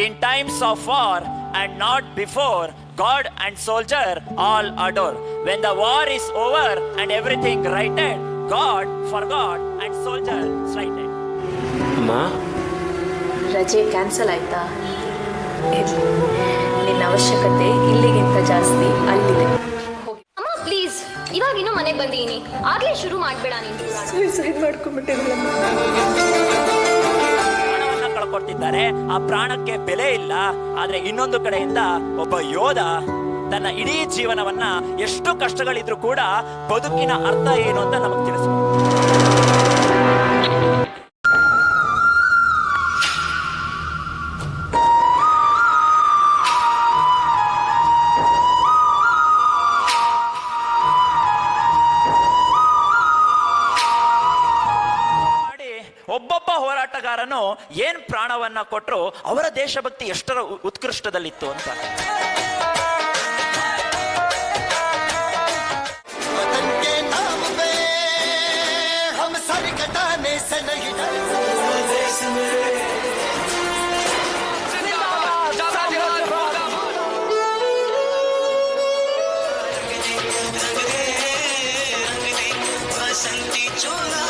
In times of war and not before, God and soldier all adore. When the war is over and everything righted, God forgot and soldier slighted. ಅಮ್ಮ, ರಜೆ cancel ಆಯ್ತಾ? ಇರ್ಲಿ, ನಿನ್ನ ಅವಶ್ಯಕತೆ ಇಲ್ಲಿಗಿಂತ ಜಾಸ್ತಿ ಅಲ್ಲಿದೆ. ಅಮ್ಮ ಪ್ಲೀಸ್, ಇವಾಗ ಇನ್ನೂ ಮನೆಗೆ ಬಂದೀನಿ, ಆಗ್ಲೇ ಶುರು ಮಾಡ್ಬೇಡ ನೀನು. ಸೂಸೈಡ್ ಮಾಡ್ಕೊಂಡ್ಬಿಟ್ಟಿದ್ರಮ್ಮ. ಪ್ರಾಣವನ್ನ ಕಳ್ಕೊಳ್ತಿದ್ದಾರೆ, ಆ ಪ್ರಾಣಕ್ಕೆ ಬೆಲೆ ಇಲ್ಲ. ಆದ್ರೆ ಇನ್ನೊಂದು ಕಡೆಯಿಂದ ಒಬ್ಬ ಯೋಧ ತನ್ನ ಇಡೀ ಜೀವನವನ್ನ ಎಷ್ಟು ಕಷ್ಟಗಳಿದ್ರು ಕೂಡ ಬದುಕಿನ ಅರ್ಥ ಏನು ಅಂತ ನಮಗೆ ತಿಳಿಸ್ಬೋದು. ಒಬ್ಬೊಬ್ಬ ಹೋರಾಟಗಾರನು ಏನ್ ಪ್ರಾಣವನ್ನ ಕೊಟ್ಟರು, ಅವರ ದೇಶಭಕ್ತಿ ಎಷ್ಟರ ಉತ್ಕೃಷ್ಟದಲ್ಲಿತ್ತು ಅಂತ. बसंती चोला